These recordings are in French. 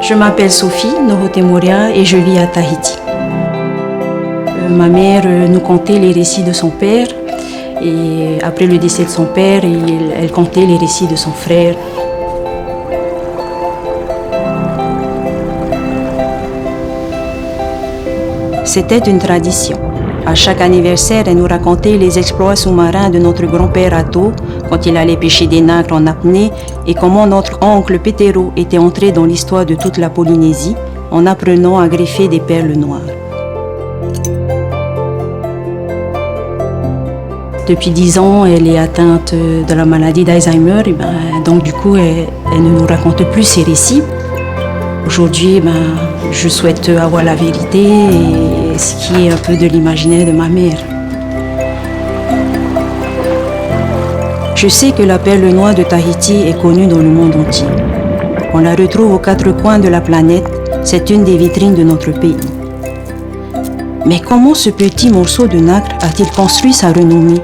Je m'appelle Sophie Norotemoria et je vis à Tahiti. Ma mère nous contait les récits de son père et après le décès de son père, elle contait les récits de son frère. C'était une tradition. À chaque anniversaire, elle nous racontait les exploits sous-marins de notre grand-père Ato quand il allait pêcher des nacres en apnée et comment notre oncle Petero était entré dans l'histoire de toute la Polynésie en apprenant à greffer des perles noires. Depuis 10 ans, elle est atteinte de la maladie d'Alzheimer, donc du coup, elle ne nous raconte plus ses récits. Aujourd'hui, je souhaite avoir la vérité et ce qui est un peu de l'imaginaire de ma mère. Je sais que la perle noire de Tahiti est connue dans le monde entier. On la retrouve aux 4 coins de la planète, c'est une des vitrines de notre pays. Mais comment ce petit morceau de nacre a-t-il construit sa renommée?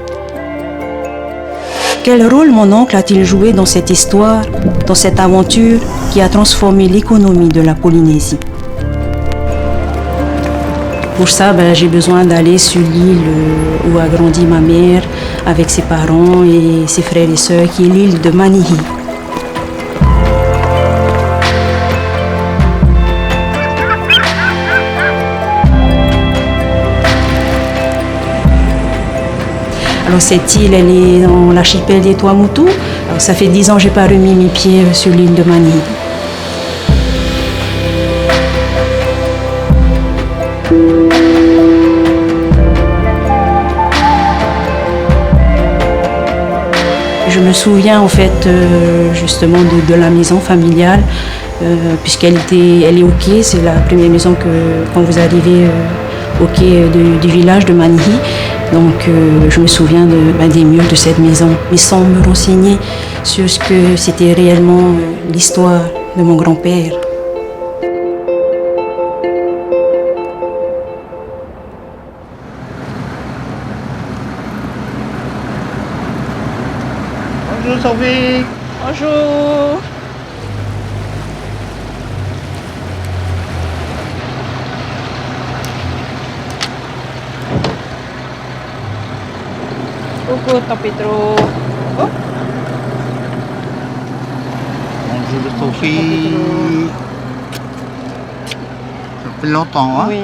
Quel rôle mon oncle a-t-il joué dans cette histoire, dans cette aventure qui a transformé l'économie de la Polynésie? Pour ça, j'ai besoin d'aller sur l'île où a grandi ma mère avec ses parents et ses frères et sœurs, qui est l'île de Manihi. Alors cette île, elle est dans l'archipel des Tuamotu. Alors, ça fait 10 ans que je n'ai pas remis mes pieds sur l'île de Manihi. Je me souviens en fait justement de la maison familiale, puisqu'elle est au quai, c'est la première maison quand vous arrivez au quai du village de Manihi. Donc je me souviens des murs de cette maison, mais sans me renseigner sur ce que c'était réellement l'histoire de mon grand-père. Bonjour Sophie. Bonjour. Coucou, Tom Petro. Oh. Bonjour Sophie. Ça fait longtemps, hein? Oui.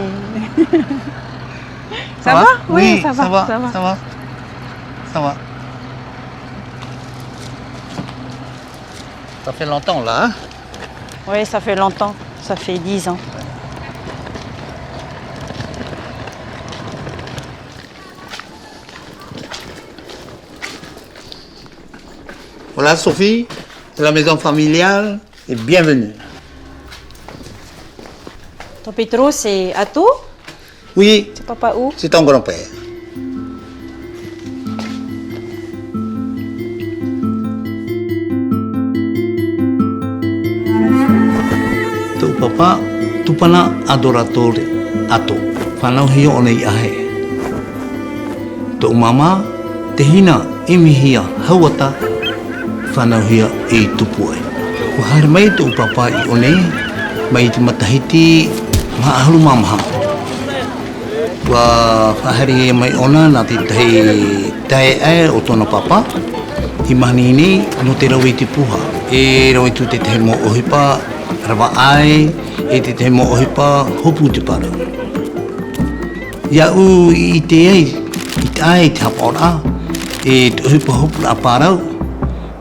Ça va? Oui, ça va. Ça va. Ça fait longtemps là, hein? Oui, ça fait longtemps. Ça fait 10 ans. Voilà Sophie, c'est la maison familiale et bienvenue. Ton Petro, c'est Ato? Oui, C'est papa où? c'est ton grand-père. Ton papa, tu pana adorator Ato, whanau hio o nei ahe. Ton mama, te hina imihia hauata, whanau hia i tupu ai. Ko haere mai tō papa i o nei, mai te matahiti maaharu mamaha. Wa whahari mai ona nā te tae ai o tōna papa, i mahani nei no te rau i te puha. E rau i tu te tehe mo ohipa, rawa ai, e te tehe mo ohipa hopu te parau. Ia u i te ai, i te ai te hapa ora, e te ohipa hopu a parau,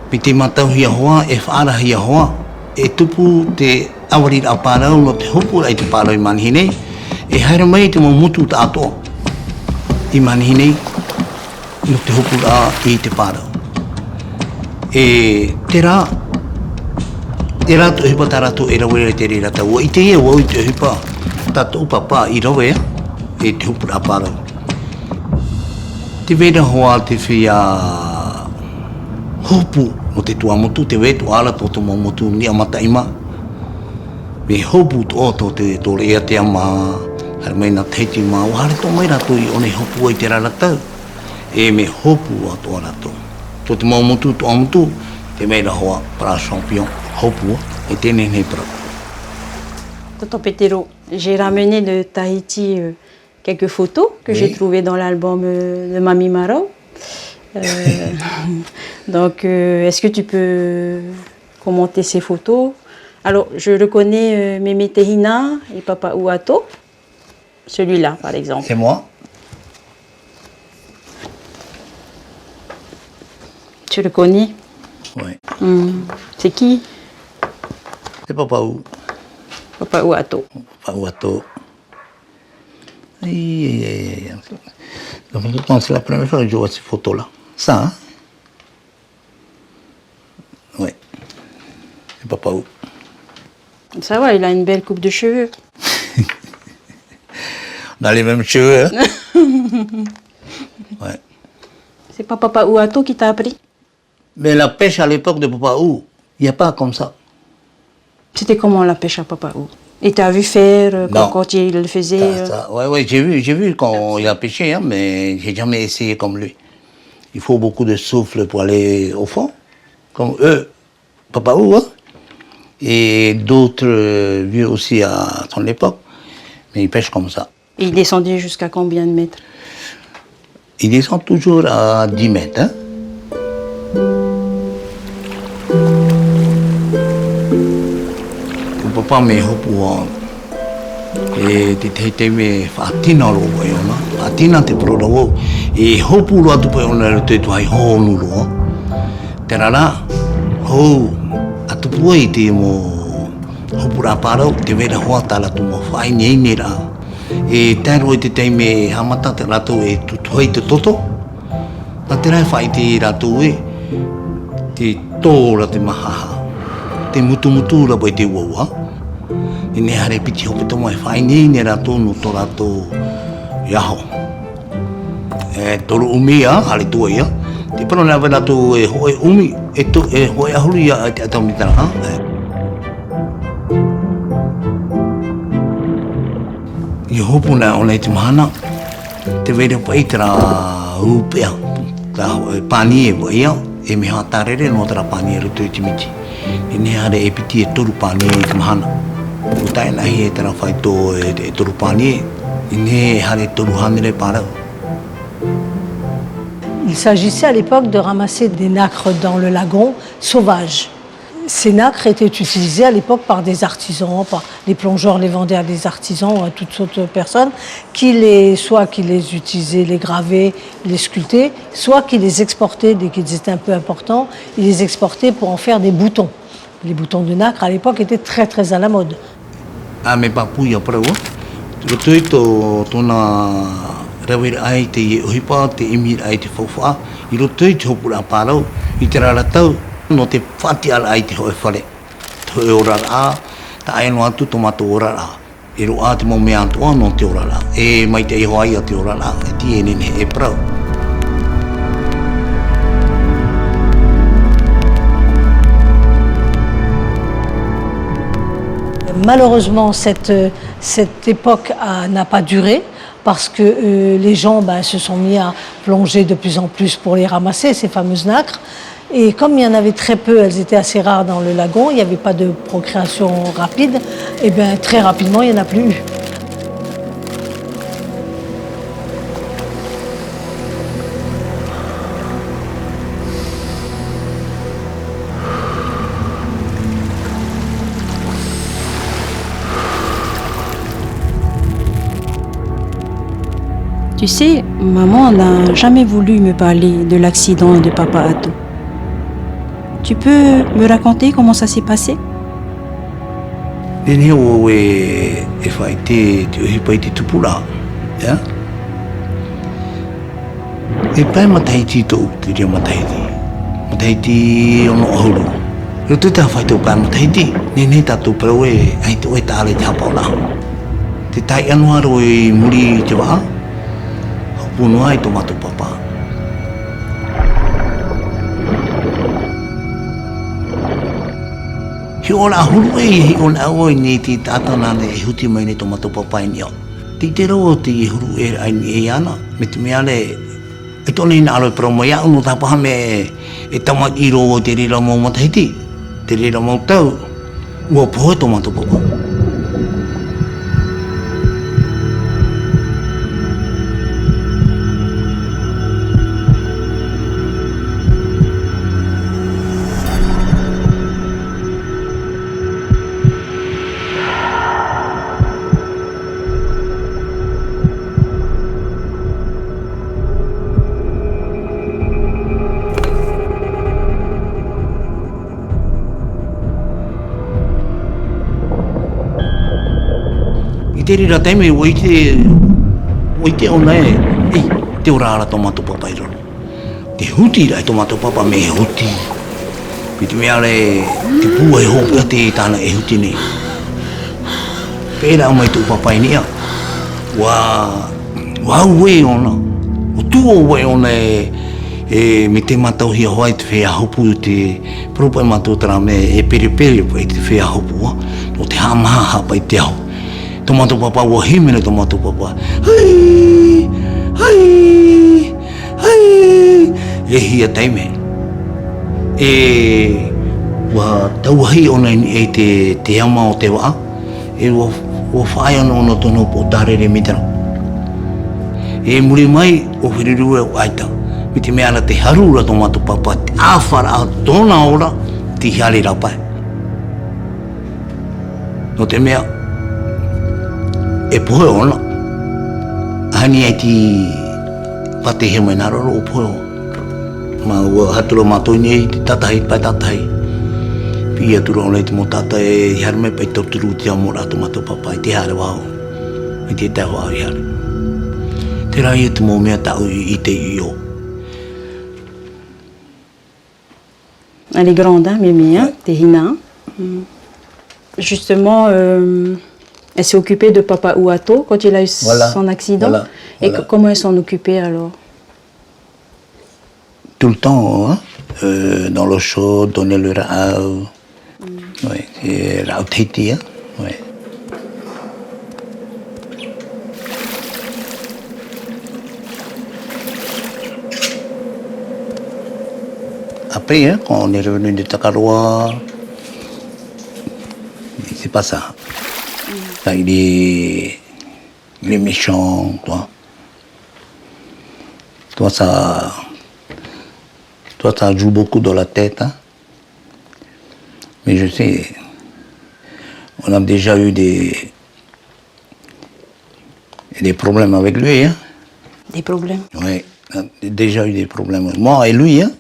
pi te matau hia hoa, e whaara hia hoa, e tupu te awari a parau no te hopu ai te parau i manihi nei, e haere mai te momutu ta atoa i manihi nei, no te hopu a i te parau. E te rā tu hipa tā rātou e rawere te re rata ua, i te ia wau i te hipa tātou papa i rawe e te hopu a parau. Te vera hoa te whia hopu o te tuamotu, te wetu ala tō tō motu ni amata ima. Me hopu tō tō te tōre ea te ama, hara mai nā teiti mā, wahare tō mai rato i o nei hopu ai te raratau. E me hopu a tō rato. Tō te motu tō amutu, te meira hoa para champion hopu, e tēnei nei parau. Tonton Petero, j'ai ramené de Tahiti quelques photos que j'ai trouvées dans l'album de Mamie Maro. Donc, est-ce que tu peux commenter ces photos? Alors, je reconnais Mémé Tehina et Papa Ouato. Celui-là, par exemple. C'est moi. Tu le connais? Oui. C'est qui? C'est Papa Ou. Papa Ouato. Papa Ouato. Donc, c'est la première fois que je vois ces photos-là. Ça, hein? Oui. C'est Papa Ou. Ça va, il a une belle coupe de cheveux. On a les mêmes cheveux, hein? Ouais. C'est pas Papa Ouato qui t'a appris? Mais la pêche à l'époque de Papa Ou, il n'y a pas comme ça. C'était comment la pêche à Papa Ou? Et t'as vu faire quand il le faisait? Oui, j'ai vu quand il a pêché, hein, mais j'ai jamais essayé comme lui. Il faut beaucoup de souffle pour aller au fond, comme eux, Papa Ou, hein, et d'autres vieux aussi à son époque, mais ils pêchent comme ça. Et il descendait jusqu'à combien de mètres? Il descend toujours à 10 mètres, hein. Papa me hopu e te me whaatina ro wai ona, whaatina te prorowo, e hopu ro atu pai ona te tuai honu ro. Tera rā, hou, atu pua i te mo hopu rā pārau, te vera hoa tala tu mo whai nei nei rā. E tēro i te teime hamata te rato e tutuai te toto, na te rai whai te rato e, te tōra te mahaha, te mutu ra pai te waua. I ne hare piti hope tomo e whai nei ne rato no to rato iaho. Toru umi a, hale tua ia. Te pano nea wai rato e hoe umi, e hoe ahuru ia te atau ni tana. I hopu nea o nei te mahana, te weira pai tera upea. Ta pānie wa ia, e me haa tarere no tera pānie rutu i timiti. I ne hare e piti e toru pānie i te mahana. Utai nahi e tera whai tō e toru pānie, i ne hare toru hanere pārau. Il s'agissait à l'époque de ramasser des nacres dans le lagon sauvages. Ces nacres étaient utilisés à l'époque par des artisans, par les plongeurs les vendaient à des artisans ou à toutes autres personnes soit qui les utilisaient, les gravaient, les sculptaient, soit qui les exportaient dès qu'ils étaient un peu importants, ils les exportaient pour en faire des boutons. Les boutons de nacre à l'époque étaient très très à la mode. A me papu ia parau, rotoi tōna rawira ai te uhipa, te imir ai te whauwha, i rotoi te hopura pārau, i te raratau, no te whati ala ai te hoe whare. Te hoe orara, ta aeno atu tomato orara. E roa te mau mea antoa no te orara. E mai te iho ai a te orara, e ti e nene e parau. Malheureusement, cette époque n'a pas duré parce que les gens se sont mis à plonger de plus en plus pour les ramasser, ces fameuses nacres. Et comme il y en avait très peu, elles étaient assez rares dans le lagon, il n'y avait pas de procréation rapide, et bien très rapidement, il n'y en a plus eu. Tu sais, maman n'a jamais voulu me parler de l'accident de Papa Ato. Tu peux me raconter comment ça s'est passé? Nene o e whai te uhipai te tupura, ya? E pai mataiti tō te rea mataiti. Mataiti ono ahuru. Ro te tā whai tō pai mataiti, nene tātou parau e ai tō e tāle te hapaula. Te tai anua ro e muri te waha, hopono ai tō mato papa. Hi ora ahuru hi ona oi nei te tātana ne e huti mai ne tō mato papa i nio. Te te ro te i huru e ai ni e ana, me te mea le e tōne ina aro parau mai au no tāpaha me e tamat i ro o te rira mau matahiti, te rira mau tau, ua pohe tō mato papa. teri ra taime o te ona te ora ara tomato papa i roro. Te huti rai tomato papa me huti. Piti mea re te pua e hoka te tāna e huti nei. Pēra mai tu papa i nia. Wa ue ona. O tuo ue ona me te matau hia hoai te whea hopu te propai matau tara me pere pai te whea hopu. O te hamaha pai te au. Tomato papa wa himene tomato papa. Hai! Hai! Hai! E hia taime. Wa tauahi ona e te ama o te waa. Wa whai ana tono po tarere mitara. Muri mai o whirirua o aita. Mi te mea na te harura tomato papa. Te awhara a tōna ora te hiare rapai. No te mea e pohe ona. Hani ai ti pate he mai naroro o pohe ona. Ma ua haturo mātoini e te tatahi, pai tatahi. Pia tura ona i te mo tata e harme pai torturu te amo rato mato papa i te hare wao. I te tau wao i hare. Te rai e te mo mea tau i te io. Elle est grande, hein, Mimi, hein, Tehina. Justement, elle s'est occupée de Papa Ouato quand il a eu son accident. Et comment elle s'en occupait alors? Tout le temps, hein? Dans l'eau chaude, donner le rao. Oui, c'est rao titi, hein? Oui. Après, hein, quand on est revenu de Takaroa, c'est pas ça. Là, il est méchant, toi. Toi, ça joue beaucoup dans la tête. Hein? Mais je sais, on a déjà eu des problèmes avec lui. Hein? Des problèmes? Oui, on a déjà eu des problèmes. Moi et lui. Hein?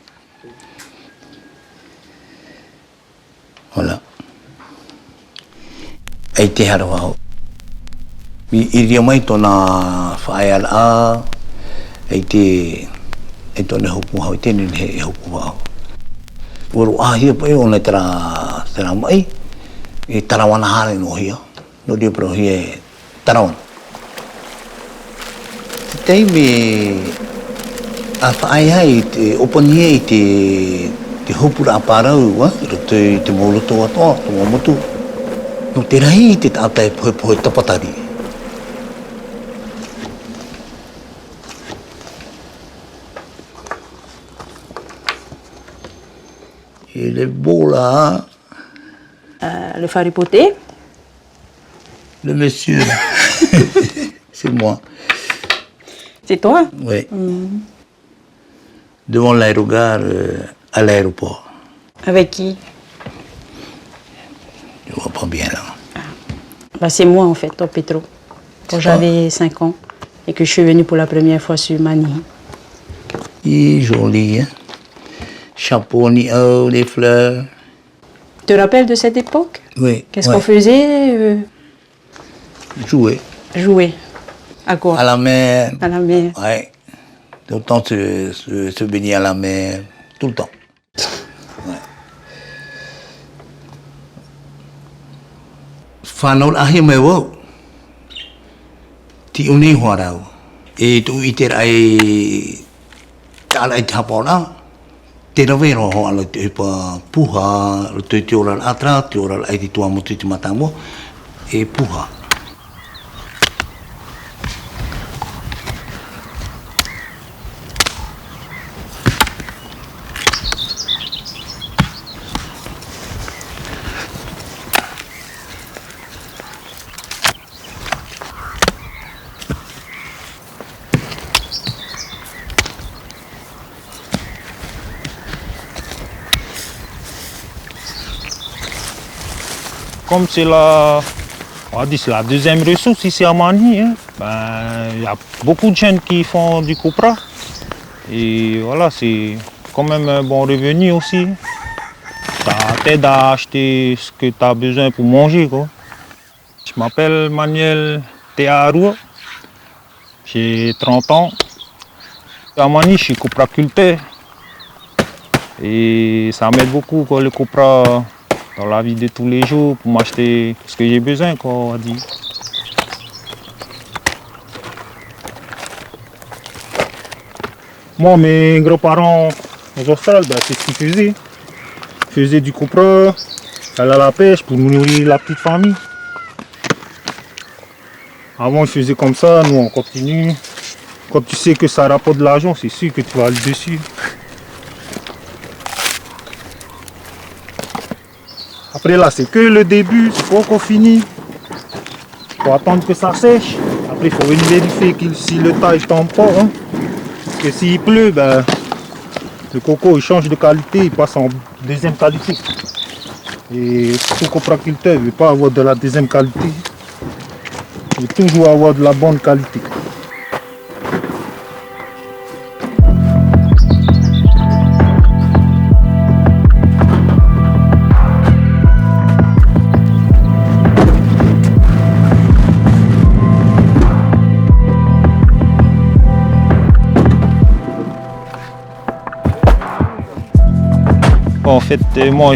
Voilà. Ai te hara wao. I ria mai tōna whaeala ai tōna hopu hau, i tēne he hopu wao. Uro hia pai ona tera mai, e tarawana hare no hia. No ria pero hia e tarawana. Teime a whaeai te opania i te hopura aparau, te mauloto atoa, te mamotu. No te rahi te tātai pohe tapatari. Il est beau là. Le faripoté. Le monsieur. C'est moi. C'est toi? Oui. Devant l'aérogare à l'aéroport. Avec qui? Je vois pas bien là. Bah, c'est moi en fait, au Petro. Quand j'avais 5 ans et que je suis venue pour la première fois sur Mani. Il est joli, hein? Chapeau, ni-haut, les fleurs. Tu te rappelles de cette époque? Oui. Qu'est-ce qu'on faisait? Jouer. Jouer. À quoi? À la mer. À la mer. Oui. Tout le temps se baigner à la mer. Tout le temps. Ouais. Whanau ahi mai wau. Ti unei huarau. E tu iter ai tālai tapona. Te rawero ho ala te pa puha, te ora atra, te ora ai te tua motu te matamo, e puha. Comme c'est la deuxième ressource ici à Mani, hein, il y a beaucoup de jeunes qui font du copra. Et voilà, c'est quand même un bon revenu aussi. Ça t'aide à acheter ce que tu as besoin pour manger, quoi. Je m'appelle Manuel j'habite à Arua. J'ai 30 ans. À Mani, je suis copraculteur. Et ça m'aide beaucoup, quoi, le copra, dans la vie de tous les jours, pour m'acheter ce que j'ai besoin, quoi, on va dire. Moi, mes grands-parents aux Australes, ben, c'est ce qu'ils faisaient. Ils faisaient du copra, allaient à la pêche pour nourrir la petite famille. Avant, ils faisaient comme ça, nous on continue. Quand tu sais que ça rapporte de l'argent, c'est sûr que tu vas aller dessus. Après là, c'est que le début, c'est pas encore fini. Il faut attendre que ça sèche. Après, il faut venir vérifier si le tas ne tombe pas. Hein. Parce que s'il pleut, ben, le coco il change de qualité, il passe en deuxième qualité. Et tout copraculteur ne veut pas avoir de la deuxième qualité. Il veut toujours avoir de la bonne qualité. En fait, moi,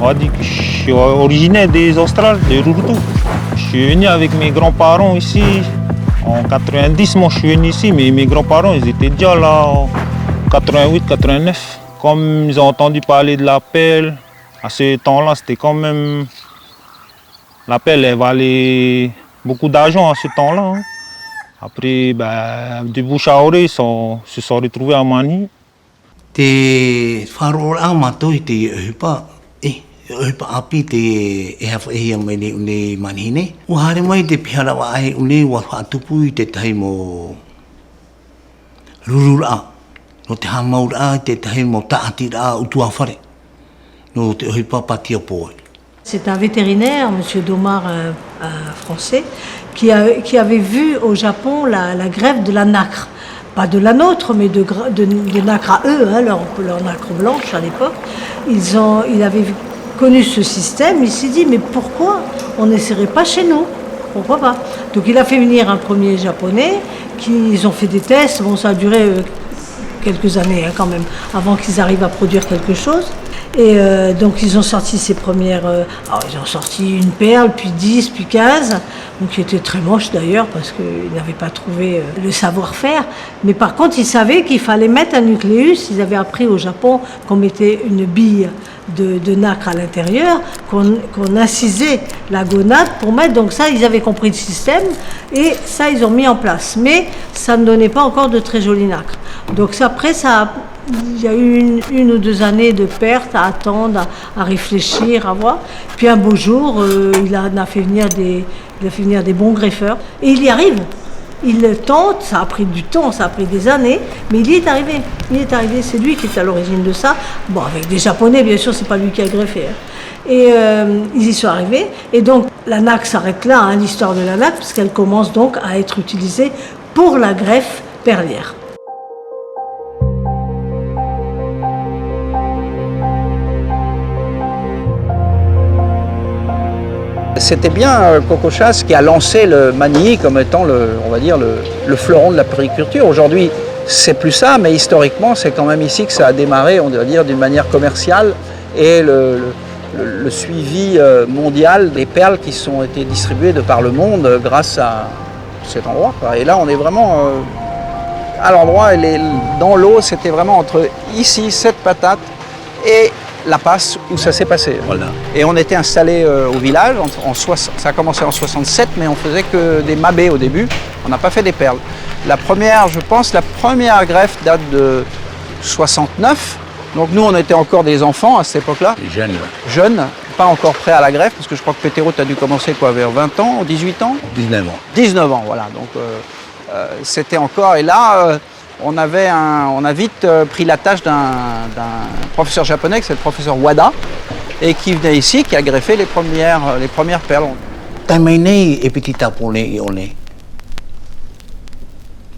on va dire que je suis originaire des Australes, de Rurutu. Je suis venu avec mes grands-parents ici. En 90, moi, je suis venu ici, mais mes grands-parents, ils étaient déjà là en 88, 89. Comme ils ont entendu parler de la pelle, à ce temps-là, c'était quand même... La pelle, elle valait beaucoup d'argent à ce temps-là. Hein. Après, ben, de bouche à oreille, ils se sont retrouvés à Mani. Te wharoa mātou I te hupa, hupa api te hafa mai une manihine. Ua hare mai te piharawa ai une ua whaatupu I te tahi mo rurura. No te hamaura I te tahi mo taatira utua whare. No te hupa patia poi. C'est un vétérinaire, M. Domar, français, qui avait vu au Japon la greffe de la nacre. Pas de la nôtre, mais de nacre à eux, hein, leur nacre blanche à l'époque. Il avait connu ce système, il s'est dit, mais pourquoi on n'essaierait pas chez nous? Pourquoi pas? Donc il a fait venir un premier japonais, ils ont fait des tests, bon ça a duré quelques années hein, quand même, avant qu'ils arrivent à produire quelque chose. Et donc ils ont sorti ces premières... alors ils ont sorti une perle, puis 10, puis 15, donc qui étaient très moches d'ailleurs parce qu'ils n'avaient pas trouvé le savoir-faire. Mais par contre ils savaient qu'il fallait mettre un nucléus. Ils avaient appris au Japon qu'on mettait une bille de nacre à l'intérieur, qu'on incisait la gonade pour mettre... Donc ça, ils avaient compris le système et ça, ils ont mis en place. Mais ça ne donnait pas encore de très jolie nacre. Donc après, il y a eu une ou deux années de perte à attendre, à réfléchir, à voir. Puis un beau jour, il a fait venir des bons greffeurs. Et il y arrive. Il le tente, ça a pris du temps, ça a pris des années, mais il y est arrivé. Il est arrivé, c'est lui qui est à l'origine de ça. Bon, avec des Japonais, bien sûr, c'est pas lui qui a greffé. Hein. Et ils y sont arrivés. Et donc, la nacre s'arrête là, hein, l'histoire de la nacre, parce qu'elle commence donc à être utilisée pour la greffe perlière. C'était bien Coco Chasse qui a lancé le Mani comme étant on va dire le fleuron de la périculture. Aujourd'hui, c'est plus ça, mais historiquement, c'est quand même ici que ça a démarré, on doit dire, d'une manière commerciale et le suivi mondial des perles qui ont été distribuées de par le monde grâce à cet endroit. Et là, on est vraiment à l'endroit, dans l'eau, c'était vraiment entre ici, cette patate, et la passe où ça s'est passé. Voilà. Et on était installé au village, ça a commencé en 67, mais on faisait que des mabés au début, on n'a pas fait des perles. La première greffe date de 69, donc nous on était encore des enfants à cette époque-là. Jeunes, pas encore prêts à la greffe, parce que je crois que Pétéro, tu as dû commencer quoi, vers 20 ans, 18 ans 19 ans. 19 ans, voilà, donc c'était encore, et là, on a vite pris la tâche d'un professeur japonais, c'est le professeur Wada, et qui venait ici, qui a greffé les premières perles. Taimei e piti tapone I one.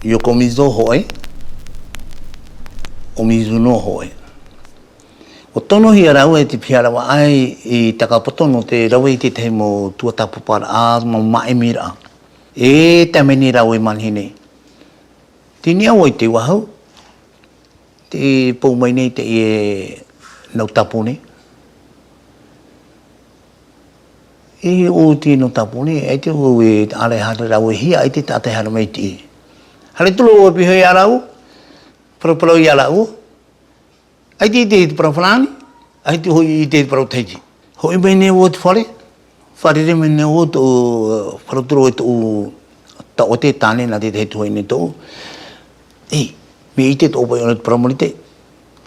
Yoko mizo hoe. O mizuno hoe. O tono hi rau e te piarawa ai I takapoto no te rau I te te mo tuatapupara a mo maemira. E tameni rawe manhine. Tini awai te wahau. Te pau mai nei te e nau tapone. E o te no tapone, e te o e ale hara rawe hia, e te tate hara mai ti. Hare tulo o piho i arau, parau i arau. Ai te te parafalani, ai te hoi i te parau teiji. Hoi mai ne o te whare, whare re mai ne o te parau tulo e tu ta o te tane na te te hoi ne tō. E, me i te tō pai ona te paramori te.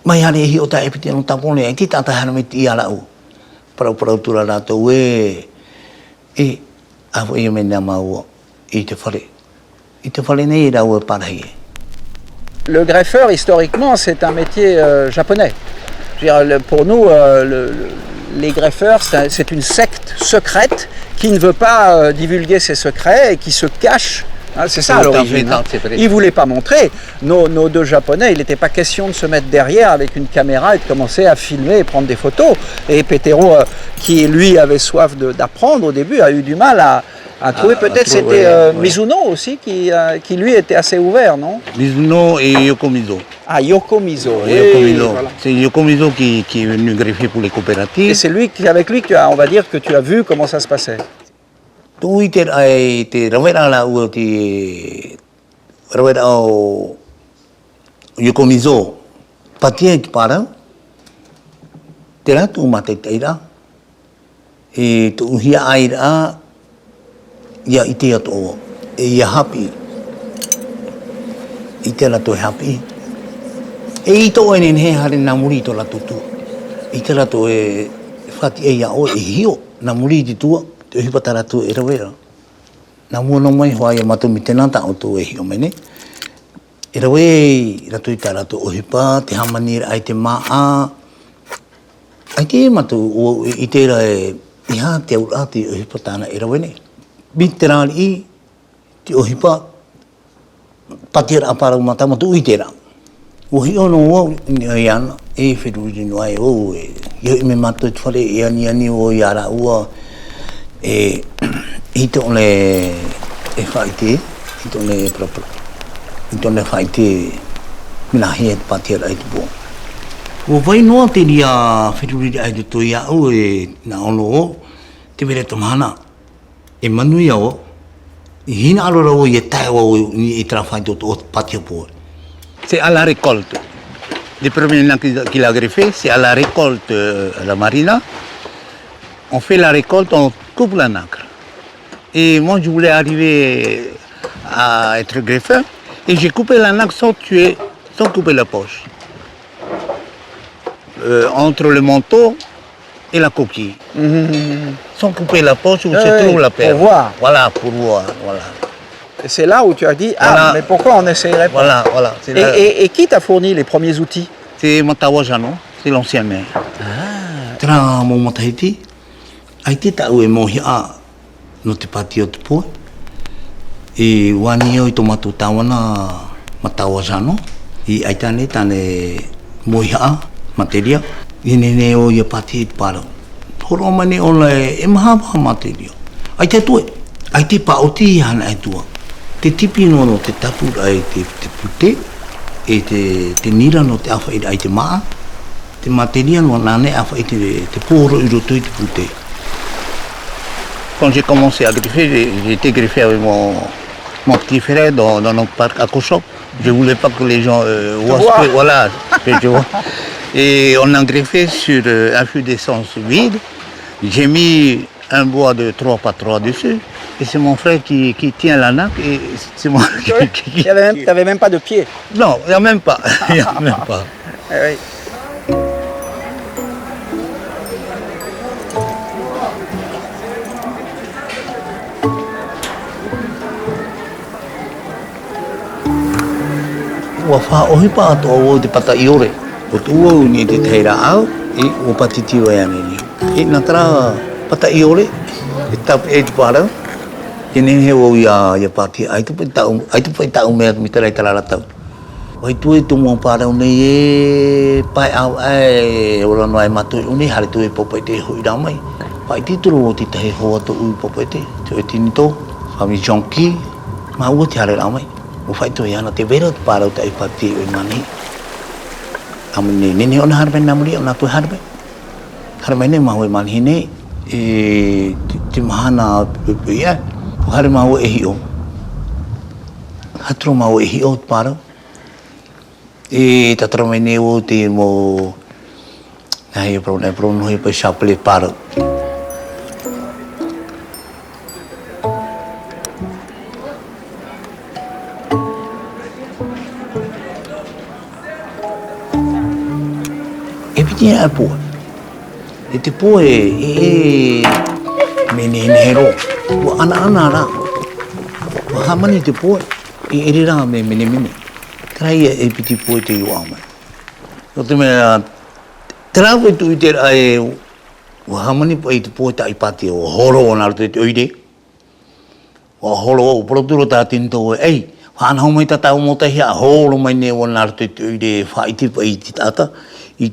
Mai hare hi o ta epite no tapone, ai te tate hara mai ti i arau. Parau tura rātou e awo i me nā maua i te whare. I te whare nei rau e parahi. Le greffeur, historiquement, c'est un métier japonais. Je veux dire, pour nous, les greffeurs, c'est une secte secrète qui ne veut pas divulguer ses secrets et qui se cache. Hein, c'est ça à l'origine. Hein. Ils ne voulaient pas montrer. Nos deux Japonais, il n'était pas question de se mettre derrière avec une caméra et de commencer à filmer et prendre des photos. Et Petero, qui lui avait soif d'apprendre au début, a eu du mal à trouver. Peut-être c'était Mizuno aussi qui lui était assez ouvert, non? Mizuno et Yokomizo. Ah, Yokomizo. Yokomizo. Voilà. C'est Yokomizo qui est venu greffer pour les coopératives. Et c'est avec lui que on va dire que tu as vu comment ça se passait. Tui te rawera la ua te rawera o Yokomizo patia ki parau te ratu mate teira e tu uhia aira ia ite ato e ia hapi i te rato e hapi e i to ene he hare na muri to la tutu i te rato e whati e ia o e hio na muri ti tua te uhi patara tu e rawera. Nā mua no mai hoa e matu mi tēnā tā o tu e hio mene. E rawe ratu i tā ratu ohipa, te hamani ai te maa. Ai te matu i tēra e iha te aura te ohipa tāna e rawe ne. Mi te rāri i te ohipa patira aparau mata matu i tēra. Uhi ono o i ana e whiruri no ai o e iho i me matu i whare e ani o i ara ua e i te one e whaite, i te one propra. I te one whaite mina hea te patera ai te bua. Ua vai noa te ria whiruri ai te toi au e na ono o te were tamahana. E manui au i hina alora o i e tae o i tra whaite o patia pua. C'est à la récolte. Les premiers ans qu'il a greffé, c'est à la récolte à la marina. On fait la récolte, on coupe la nacre. Et moi, je voulais arriver à être greffeur. Et j'ai coupé la nacre sans tuer, sans couper la poche. Entre le manteau et la coquille. Sans couper la poche où se trouve la perle. Pour voir. Voilà, pour voir. Voilà. Et c'est là où tu as dit, Voilà. mais pourquoi on n'essayerait pas? Voilà. Et qui t'a fourni les premiers outils? C'est Matawajano, c'est l'ancien maire. Tera mo matahiti, ai te tau e mohi a no te pati o te pua. E wani o i tomatu tawana Matawajano, i ai tane mohi a materia, i nene o i a pati i te parau. Horo mani o le e maha materia. Ai te tue, ai te paoti i hana e tua. Te tipi no te tapu ai te pute, e te nira no te awha ai te maa, te materia no nane awha te pōro i roto i te pute. Quand j'ai commencé à greffer, j'ai été greffé avec mon petit frère dans notre parc à Koshok. Je voulais pas que les gens voient ce que... Voilà, tu vois. Et on a greffé sur un fût d'essence vide. J'ai mis un bois de 3x3 dessus. Et c'est mon frère qui tient la nappe et c'est moi qui... T'avais même pas de pied. Non, il n'y a même pas. Il n'y a même pas. Oui. Ua wha ohi pa ato o te pata i ore. O tu ua uni te teira au e o patiti o ea nini. E nā tara pata i ore, e tapu e te pārau. E nehe o ia pāti, ai tupai tau mea mi tarai tarara tau. Wai tue tu mua pārau nei e pai au ai ora noai matui uni, hare tue popai te hui rā mai. Pai tituru o te tahe hoa to ui popai te e tini tō. Family jonki, mau tiada ramai. Ufai tu yang nanti berat parau tak ipati mani. Kami ni on harbe namuri on aku harbe. Harbe ni mau mani ni di mana ya? Harbe mau ehio. Hatro mau ehio parau. Tatro ni u ti mo. Nah, problem hui pesapli parau. Dia apa? Itu pun menihero. Buat anak-anak lah. Haman itu pun ini dah meni. Kerana itu pun itu yang aman. Waktu mana terlalu itu haman itu pun tak ipati. Holo orang itu ide. Holo produk tak tinto. Han hau mai tahu mau tahia holo mai ne orang itu ide. Itu ada. Tout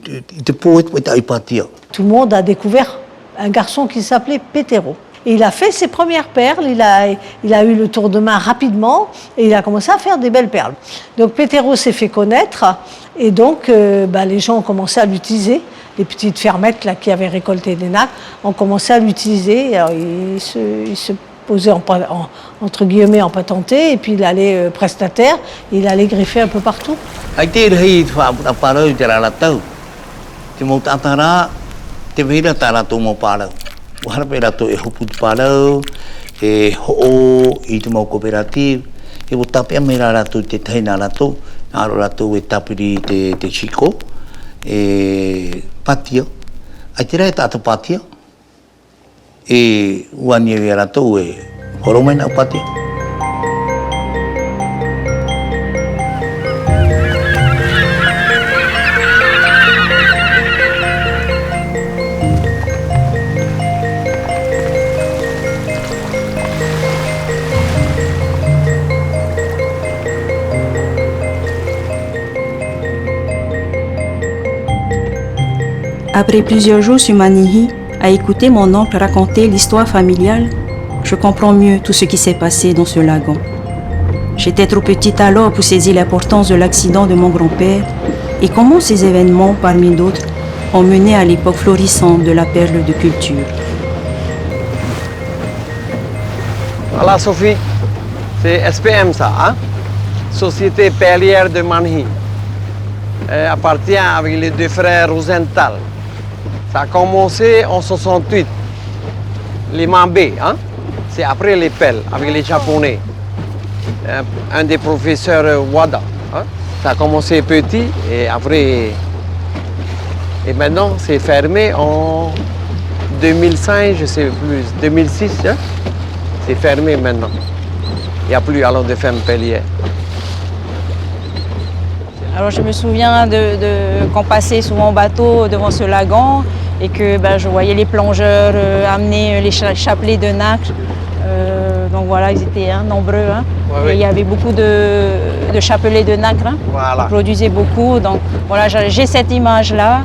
le monde a découvert un garçon qui s'appelait Pétero. Et il a fait ses premières perles, il a eu le tour de main rapidement et il a commencé à faire des belles perles. Donc Pétero s'est fait connaître et donc les gens ont commencé à l'utiliser. Les petites fermettes là, qui avaient récolté des nacres ont commencé à l'utiliser. Il se posait entre guillemets en patenté et puis il allait prestataire, il allait greffer un peu partout. Mau antara tevira tara tu mau parau. Wahar pera tu huput parau, ho itu mau kooperatif. Ibu tapi amira ratu te taina ratu, aro ratu tapi te Chico, patio. Akhirnya itu atau patio. Wanya ratu horomen apa patio. Après plusieurs jours sur Manihi, à écouter mon oncle raconter l'histoire familiale, je comprends mieux tout ce qui s'est passé dans ce lagon. J'étais trop petite alors pour saisir l'importance de l'accident de mon grand-père et comment ces événements, parmi d'autres, ont mené à l'époque florissante de la perle de culture. Voilà Sophie, c'est SPM ça, hein? Société Perlière de Manihi. Appartient avec les deux frères Rosenthal. Ça a commencé en 68, les Mambé, hein? C'est après les pelles avec les Japonais. Un des professeurs Wada. Hein? Ça a commencé petit et après. Et maintenant c'est fermé en 2005, je ne sais plus, 2006. Hein? C'est fermé maintenant. Il n'y a plus alors de femmes pellières. Alors je me souviens qu'on passait souvent en bateau devant ce lagon et que je voyais les plongeurs amener les chapelets de nacre. Donc voilà, ils étaient nombreux. Hein. Ouais, et il y avait beaucoup de chapelets de nacre. Hein. Voilà. Ils produisaient beaucoup. Donc voilà, j'ai cette image-là.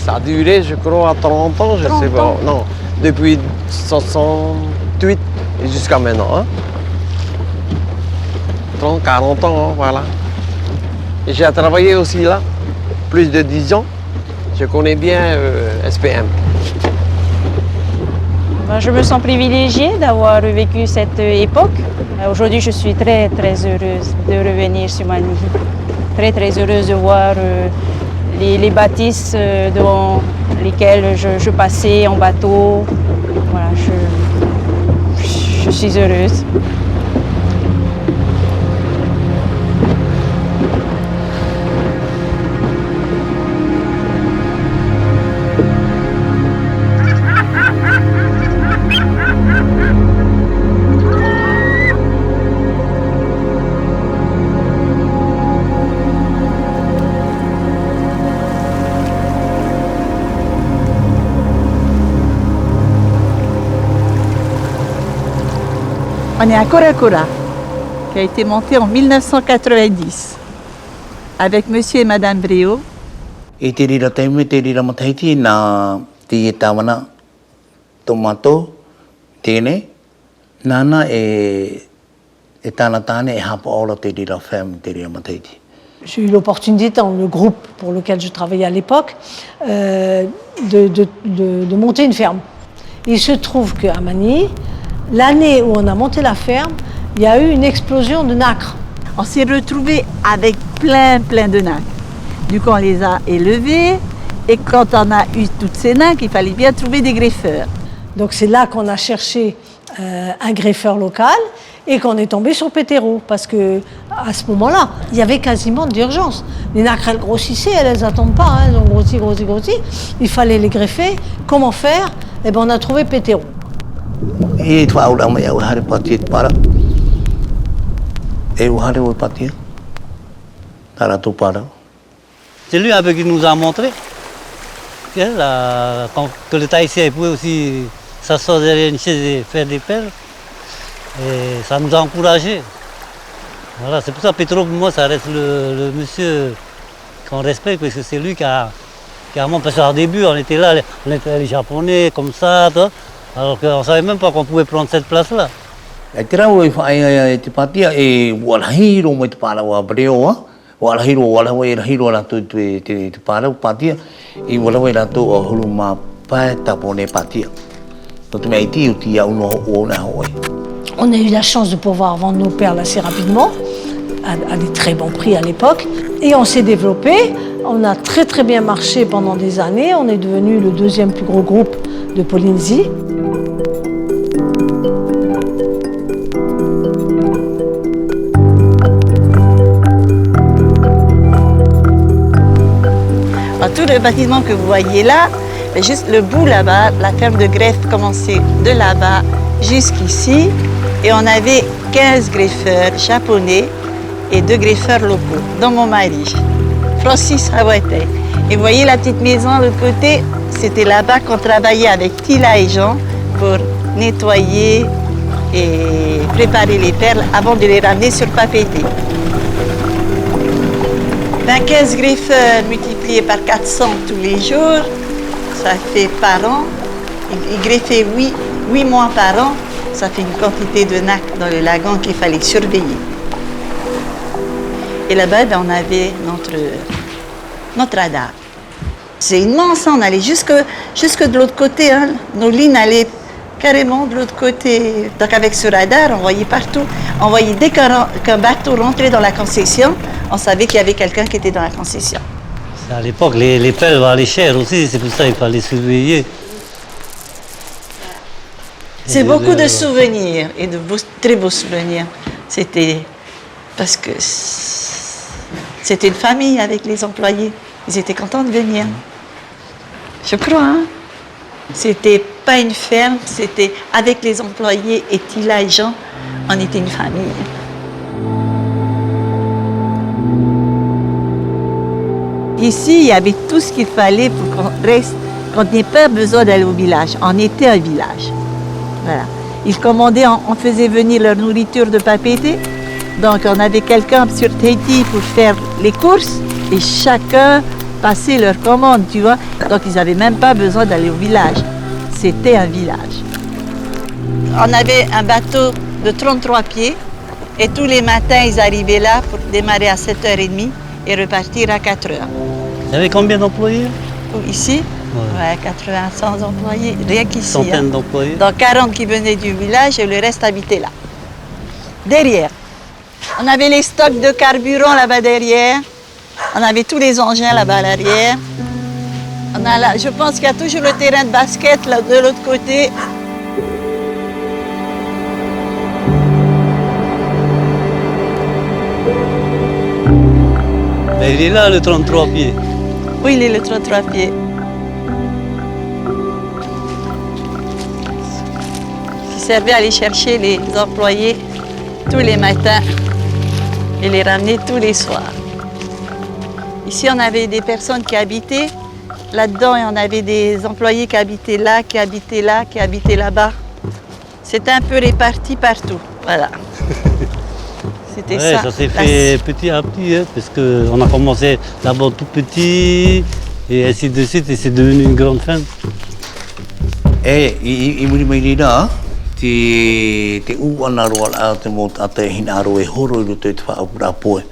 Ça a duré, je crois, à 30 ans, je ne sais pas. Non, depuis 68 et jusqu'à maintenant. Hein. 30, 40 ans, hein, voilà. Et j'ai travaillé aussi là, plus de 10 ans. Je connais bien SPM. Je me sens privilégiée d'avoir vécu cette époque. Aujourd'hui, je suis très, très heureuse de revenir sur Manihi. Très, très heureuse de voir les bâtisses devant lesquelles je passais en bateau. Voilà, je suis heureuse. On est à Korakora, qui a été monté en 1990, avec monsieur et madame Bréau. E te rira taime, te rira mataiti nā te tawana tomato, tēnei, Nana et Tanatane et Hapola Teddy la femme Teddy Matedi. J'ai eu l'opportunité dans le groupe pour lequel je travaillais à l'époque de monter une ferme. Il se trouve qu'à Manille, l'année où on a monté la ferme, il y a eu une explosion de nacres. On s'est retrouvés avec plein de nacres. Du coup, on les a élevés et quand on a eu toutes ces nacres, il fallait bien trouver des greffeurs. Donc c'est là qu'on a cherché un greffeur local et qu'on est tombé sur Pétero parce que à ce moment-là, il y avait quasiment d'urgence. Les nacres, elles grossissaient, elles n'attendent pas, hein, elles ont grossi. Il fallait les greffer. Comment faire? Eh ben, on a trouvé Pétero. Et toi, on a parti para. Et on a parti. Para. C'est lui un peu qui nous a montré que le Tahitien pouvait aussi s'asseoir derrière une chaise et faire des perles. Et ça nous a encouragés. Voilà, c'est pour ça Pétero, pour moi, ça reste le monsieur qu'on respecte, parce que c'est lui qui a parce qu'au début, on était là, on était les Japonais, comme ça, alors qu'on ne savait même pas qu'on pouvait prendre cette place-là. Et tu es parti et Walahiro, moi, tu parles à Breo, Walahiro, là, tu parles au parti, et Walahiro, là, tu as pas taponné parti. Donc, tu m'as dit, tu as On a eu la chance de pouvoir vendre nos perles assez rapidement, à des très bons prix à l'époque. Et on s'est développé, on a très bien marché pendant des années. On est devenu le deuxième plus gros groupe de Polynésie. Tout le bâtiment que vous voyez là, juste le bout là-bas, la ferme de greffe commençait de là-bas jusqu'ici. Et on avait 15 greffeurs japonais et 2 greffeurs locaux, dont mon mari, Francis Hawate. Et vous voyez la petite maison de l'autre côté, c'était là-bas qu'on travaillait avec Tila et Jean pour nettoyer et préparer les perles avant de les ramener sur Papeete. 15 greffeurs multipliés par 400 tous les jours, ça fait par an. Ils greffaient 8 mois par an. Ça fait une quantité de nacres dans le lagon qu'il fallait surveiller. Et là-bas, on avait notre radar. C'est immense, on allait jusque de l'autre côté. Hein. Nos lignes allaient carrément de l'autre côté. Donc avec ce radar, on voyait partout. On voyait dès qu'un bateau rentrait dans la concession, on savait qu'il y avait quelqu'un qui était dans la concession. À l'époque, les perles valaient cher aussi, c'est pour ça qu'il fallait surveiller. C'est beaucoup de souvenirs et de très beaux souvenirs. C'était parce que c'était une famille avec les employés. Ils étaient contents de venir. Je crois. Hein? C'était pas une ferme, c'était avec les employés et Tila et Jean, on était une famille. Ici, il y avait tout ce qu'il fallait pour qu'on n'ait pas besoin d'aller au village. On était un village. Voilà. Ils commandaient, on faisait venir leur nourriture de Papeete. Donc on avait quelqu'un sur Tahiti pour faire les courses et chacun passait leur commande, tu vois. Donc ils n'avaient même pas besoin d'aller au village. C'était un village. On avait un bateau de 33 pieds et tous les matins ils arrivaient là pour démarrer à 7h30 et repartir à 4h. Vous avez combien d'employés? Ici? Ouais, 80, 100 employés, rien qu'ici. Centaines d'employés. Donc 40 qui venaient du village et le reste habitait là. Derrière. On avait les stocks de carburant là-bas derrière. On avait tous les engins là-bas à l'arrière. Je pense qu'il y a toujours le terrain de basket là de l'autre côté. Mais il est là le 33 pieds. Oui, il est le 33 pieds. Servait à aller chercher les employés tous les matins et les ramener tous les soirs. Ici, on avait des personnes qui habitaient là-dedans et on avait des employés qui habitaient là, qui habitaient là, qui habitaient là-bas. C'était un peu réparti partout. Voilà. C'était ouais, ça s'est fait petit à petit, hein, parce qu'on a commencé d'abord tout petit et ainsi de suite et c'est devenu une grande ferme. Et il me dit là. te u ana roa la te mo ate hina aro e horo i roto i te whaapura poe.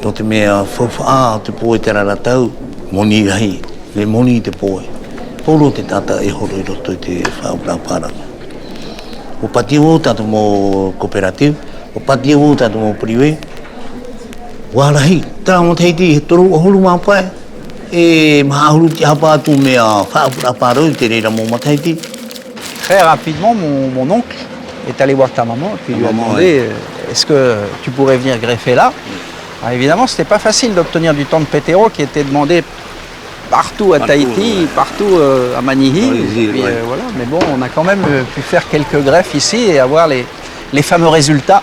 No te mea whawha te poe te raratau, moni rahi, le moni te poe. Polo te tata e horo i roto i te whaapura paranga. O pati o tatu mo cooperative, o pati o tatu mo priwe. Warahi, tara mo teiti he toru o holu mapae. E mahahuru te hapa atu mea whaapura parau te reira mo mataiti. Très rapidement, mon oncle est allé voir ta maman et puis lui a demandé est-ce que tu pourrais venir greffer là. Alors, évidemment, ce n'était pas facile d'obtenir du temps de pétéro qui était demandé partout à Tahiti, partout à Manihi. Voilà. Mais bon, on a quand même pu faire quelques greffes ici et avoir les fameux résultats,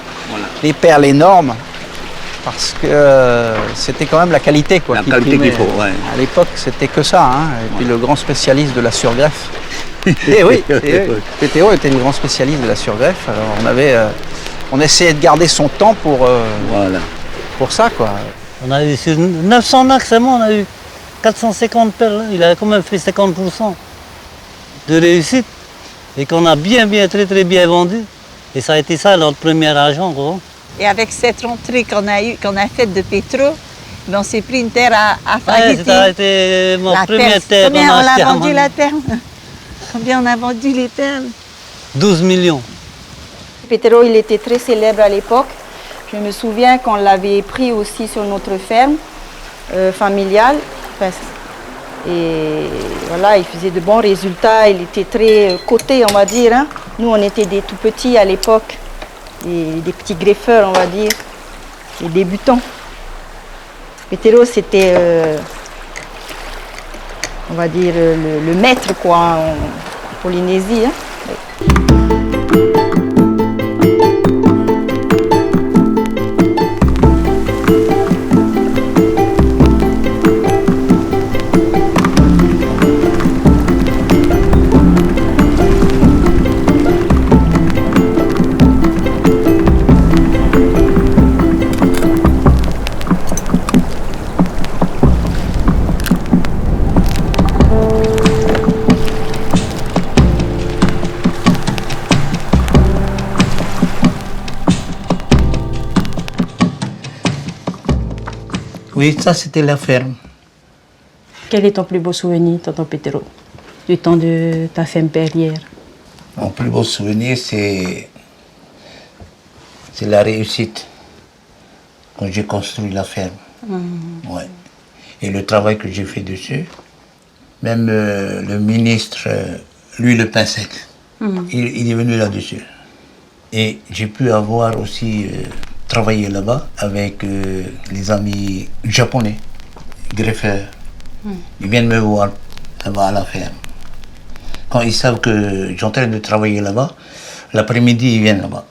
les perles énormes, parce que c'était quand même la qualité. Quoi, la qualité qu'il faut, ouais. À l'époque, c'était que ça. Hein. Et puis le grand spécialiste de la surgreffe. Et oui, Pétéo était le grand spécialiste de la surgreffe. Alors on essayait de garder son temps pour ça, quoi. On a eu sur 900 nacres seulement, on a eu 450 perles. Il a quand même fait 50% de réussite et qu'on a très bien vendu. Et ça a été ça notre premier argent, gros. Et avec cette rentrée qu'on a faite de pétrole, on s'est pris une terre à Tahiti. Ça a été mon première terre. Combien on a vendu la terre? Combien on a vendu les perles? 12 millions. Pétéro, il était très célèbre à l'époque. Je me souviens qu'on l'avait pris aussi sur notre ferme familiale. Et voilà, il faisait de bons résultats. Il était très coté, on va dire. Hein. Nous, on était des tout petits à l'époque. Des petits greffeurs, on va dire. Des débutants. Pétéro, c'était, on va dire, le maître, quoi, en Polynésie. Hein. Oui, ça c'était la ferme. Quel est ton plus beau souvenir, tonton Pétéro, du temps de ta ferme perlière? Mon plus beau souvenir, c'est la réussite quand j'ai construit la ferme. Ouais. Et le travail que j'ai fait dessus. Même le ministre, lui, le pain sec, il est venu là-dessus. Et j'ai pu avoir aussi travaillé là-bas avec les amis japonais, greffeurs. Ils viennent me voir là-bas à la ferme. Quand ils savent que j'ai en train de travailler là-bas, l'après-midi, ils viennent là-bas.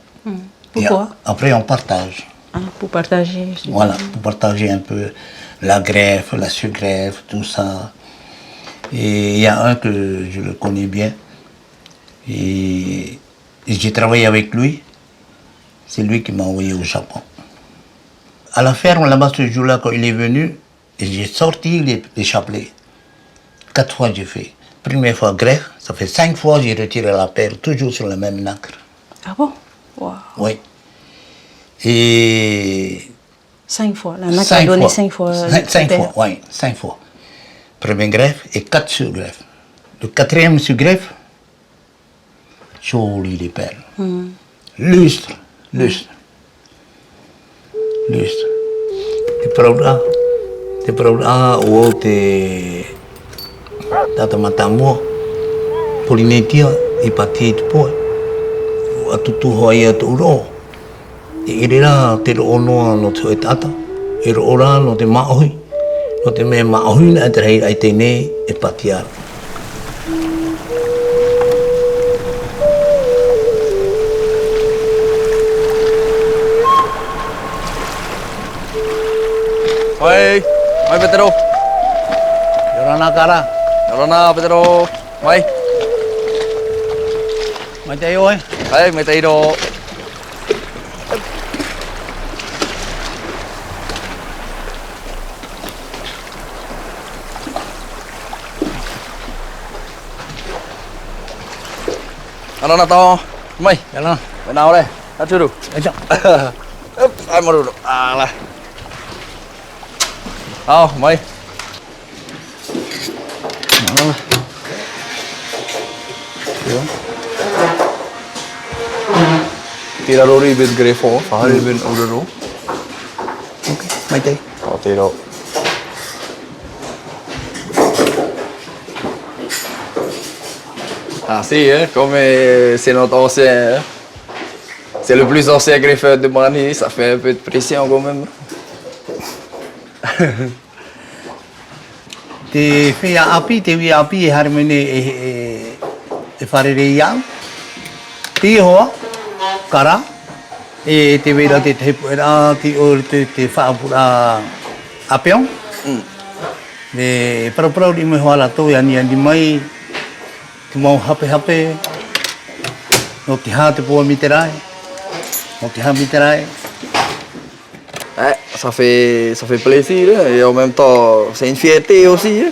Pourquoi? Après, on partage. Ah, pour partager. Voilà, pour partager un peu la greffe, la surgreffe, tout ça. Et il y a un que je le connais bien. Et j'ai travaillé avec lui. C'est lui qui m'a envoyé au Japon. À la ferme, là-bas, ce jour-là, quand il est venu, j'ai sorti les chapelets. 4 fois j'ai fait. Première fois greffe, ça fait 5 fois j'ai retiré la perle, toujours sur le même nacre. Ah bon? Wow. Oui. Et 5 fois. La nacre a donné 5 fois. 5 fois, oui, 5 fois. Première greffe et 4 surgreffes. Le 4e surgreffe, joli les perles. Lustre. Lustre. Te problema o te tata matamua Polinetia I pati te poe. Atutu hoai atu uro. I irera te ro onoa no te tata. I ro ora no te maohi. No te mea maohi na te rei ai teinei e pati ara. Oi, oi Pedro. Yorana kara. Yorana Pedro. Oi. Mai te oi. Oi, mai te ro. Ano na to? May, Jalan. benar deh. Aduh dulu. Ajak. Saya mau dulu. Alah. Oh, May. Tira ribet grefo, ribet udaro. Mai tay. Oh, tira. Ah si, comme c'est notre ancien, c'est le plus ancien greffeur de Manille, ça fait un peu de pression quand même. Te whia api, e harimene e wharere iau. Te hoa, kara, e te wera te tepu era, te whaapura apeong. Me paraparau ni me hoa lato, ani mai, te mau hape, no te hā te pua miterai, no te hā miterai. Ça fait plaisir et en même temps c'est une fierté aussi.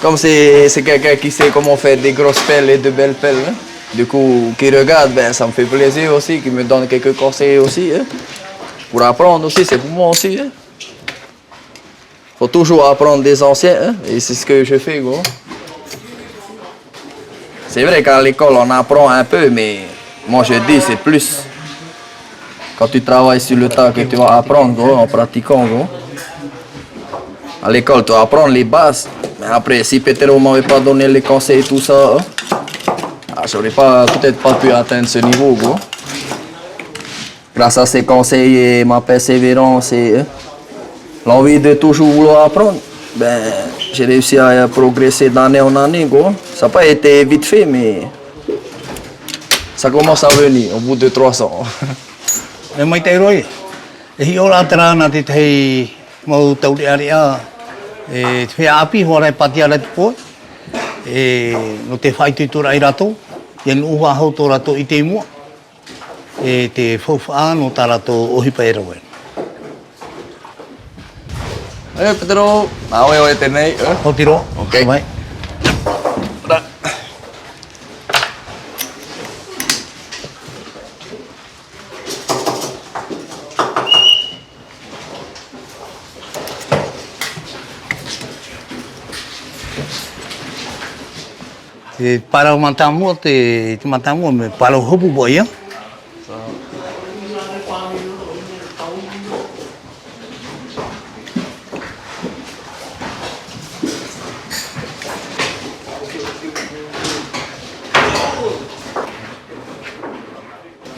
Comme c'est quelqu'un qui sait comment faire des grosses pelles et de belles pelles. Du coup, qui regarde, ben, ça me fait plaisir aussi, qui me donne quelques conseils aussi. Pour apprendre aussi, c'est pour moi aussi. Faut toujours apprendre des anciens et c'est ce que je fais. Gros. C'est vrai qu'à l'école on apprend un peu, mais moi je dis c'est plus. Quand tu travailles sur le tas que tu vas apprendre gros, en pratiquant. Gros. À l'école, tu vas apprendre les bases. Mais après, si Petero ne m'avait pas donné les conseils et tout ça, j'aurais peut-être pas pu atteindre ce niveau. Gros. Grâce à ses conseils et ma persévérance et l'envie de toujours vouloir apprendre, ben, j'ai réussi à progresser d'année en année. Gros. Ça n'a pas été vite fait, mais ça commence à venir au bout de 3 ans. Me mai tai roi. E hi ora tara na te tei mau tauri area. E te whea api horai pati ara te poe. E no te whai tuitura i rato. E nu uha hau tō rato i te imua. E te whauwha no tā rato ohipa e rawe. Petero, awe oe tenei. Hau tiro. Ok. Mai. Te parau matamua, te matamua me parau hopu boi ia.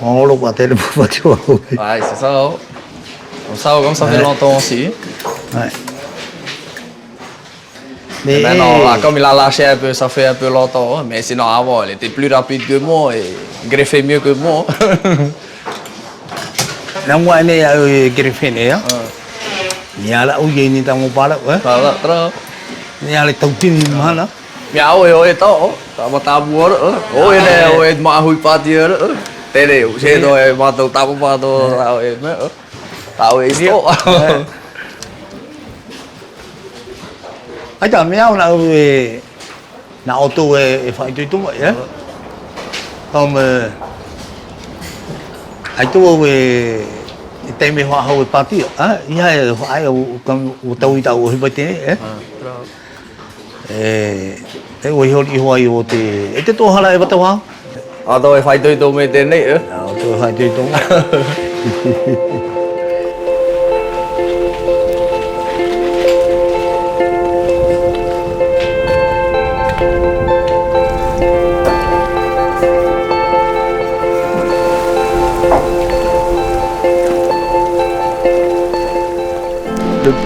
Olo pa tele pa tua. Ouais, c'est ça. Comme ça fait longtemps aussi. Ouais. Mais maintenant, là, comme il a lâché un peu, ça fait un peu longtemps. Mais sinon, avant, il était plus rapide que moi et greffait mieux que moi. Nā mua ene au e gerewhene ia. Ni ala au ye ni tango para, Voilà, trop. Ni ala tautini mahana. Mais oe tao, tama tabu ora. Oe mahui pati ora. Tere, se do e matou tabu pato, tao e me. Tao e isto. Ai tā mea o nā au e... Nā oto e whaitui tunga, ia. Tau me... Ai tō au e... E teime hoa hau e pātia. Ia e whaai o tau i tau o hipa tēne, e oi hori hoa i o te... E te tōhara e watau hao? Tao e whaitui tō me tēnei. Nā tō e whaitui tunga.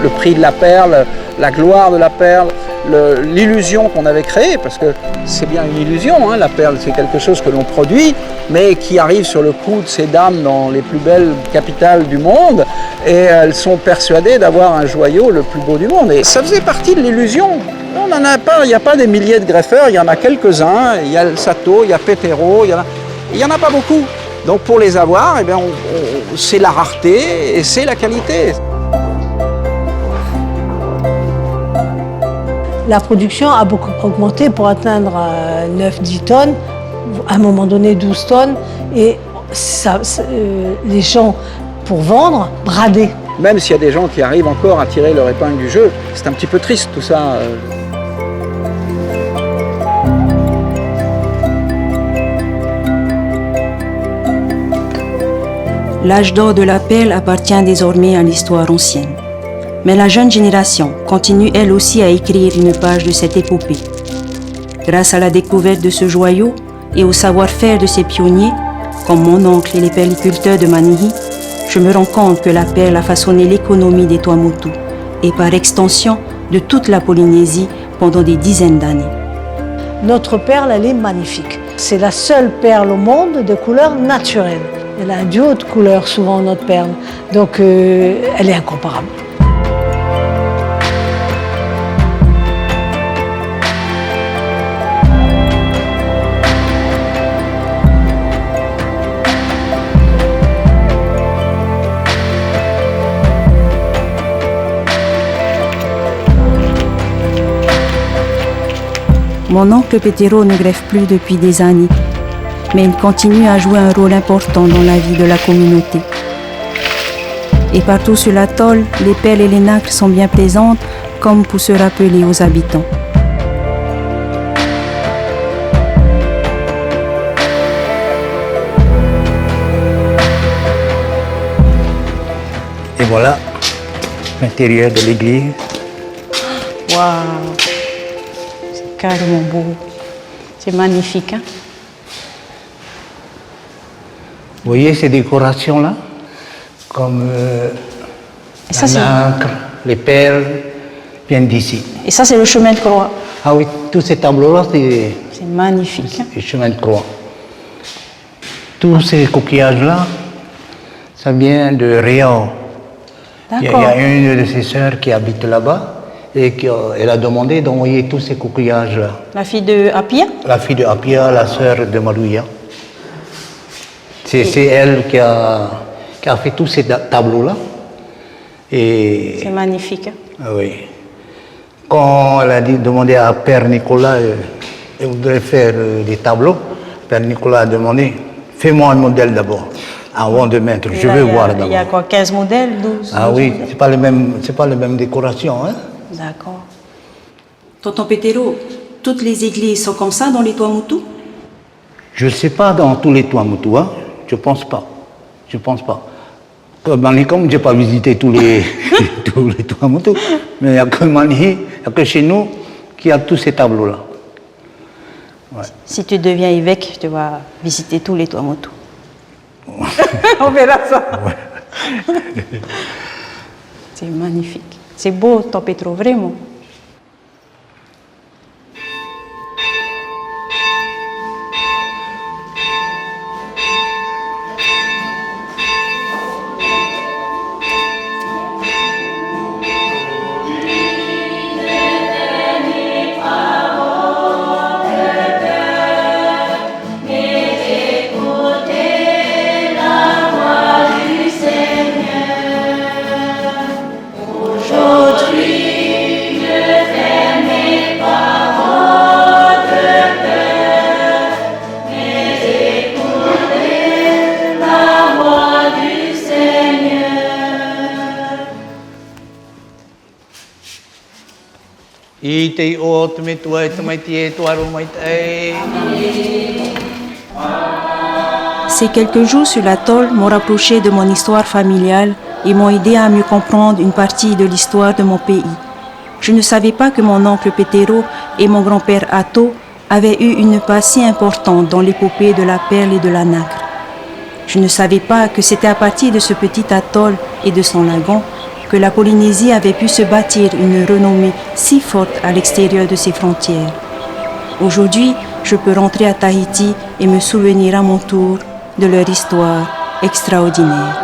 Le prix de la perle, la gloire de la perle, l'illusion qu'on avait créée, parce que c'est bien une illusion, la perle c'est quelque chose que l'on produit, mais qui arrive sur le cou de ces dames dans les plus belles capitales du monde, et elles sont persuadées d'avoir un joyau le plus beau du monde. Et ça faisait partie de l'illusion. On n'en a pas, il n'y a pas des milliers de greffeurs, il y en a quelques-uns, il y a le Sato, il y a Petero, il n'y en a pas beaucoup. Donc pour les avoir, eh bien, c'est la rareté et c'est la qualité. La production a beaucoup augmenté pour atteindre 9-10 tonnes à un moment donné 12 tonnes et les gens, pour vendre, bradaient. Même s'il y a des gens qui arrivent encore à tirer leur épingle du jeu, c'est un petit peu triste tout ça. L'âge d'or de la perle appartient désormais à l'histoire ancienne. Mais la jeune génération continue elle aussi à écrire une page de cette épopée. Grâce à la découverte de ce joyau et au savoir-faire de ses pionniers, comme mon oncle et les perliculteurs de Manihi, je me rends compte que la perle a façonné l'économie des Tuamotu et par extension de toute la Polynésie pendant des dizaines d'années. Notre perle, elle est magnifique. C'est la seule perle au monde de couleur naturelle. Elle a un duo de couleurs souvent, notre perle. Donc elle est incomparable. Mon oncle Petero ne greffe plus depuis des années, mais il continue à jouer un rôle important dans la vie de la communauté. Et partout sur l'atoll, les perles et les nacres sont bien présentes, comme pour se rappeler aux habitants. Et voilà l'intérieur de l'église. Waouh, c'est carrément beau, c'est magnifique. Hein? Vous voyez ces décorations-là? Comme ça, la nacre, les perles viennent d'ici. Et ça, c'est le chemin de croix. Ah oui, tous ces tableaux-là, c'est magnifique. le chemin de croix. Tous ces coquillages-là, ça vient de Riao. Il y a une de ses sœurs qui habite là-bas et elle a demandé d'envoyer tous ces coquillages-là. La fille de Apia? La fille de Apia, la sœur de Malouya. C'est elle qui a fait tous ces tableaux-là. C'est magnifique. Ah oui. Quand elle a demandé à Père Nicolas, elle voudrait faire des tableaux, Père Nicolas a demandé, fais-moi un modèle d'abord, avant de mettre, je veux voir d'abord. Il y a quoi, 15 modèles, 12? Ah 12 oui, c'est pas les mêmes décorations. Hein? D'accord. Tonton Petero, toutes les églises sont comme ça dans les Tuamotu? Je ne sais pas dans tous les Tuamotu, hein? Je pense pas. Je pense pas. Comme je n'ai pas visité tous les Tuamotu, mais il n'y a que Manihi, il n'y a que chez nous qui a tous ces tableaux-là. Ouais. Si tu deviens évêque, tu vas visiter tous les Tuamotu. On verra ça. Ouais. C'est magnifique. C'est beau, Tonton Petero, vraiment. Ces quelques jours sur l'atoll m'ont rapproché de mon histoire familiale et m'ont aidé à mieux comprendre une partie de l'histoire de mon pays. Je ne savais pas que mon oncle Petero et mon grand-père Ato avaient eu une part si importante dans l'épopée de la perle et de la nacre. Je ne savais pas que c'était à partir de ce petit atoll et de son lagon que la Polynésie avait pu se bâtir une renommée si forte à l'extérieur de ses frontières. Aujourd'hui, je peux rentrer à Tahiti et me souvenir à mon tour de leur histoire extraordinaire.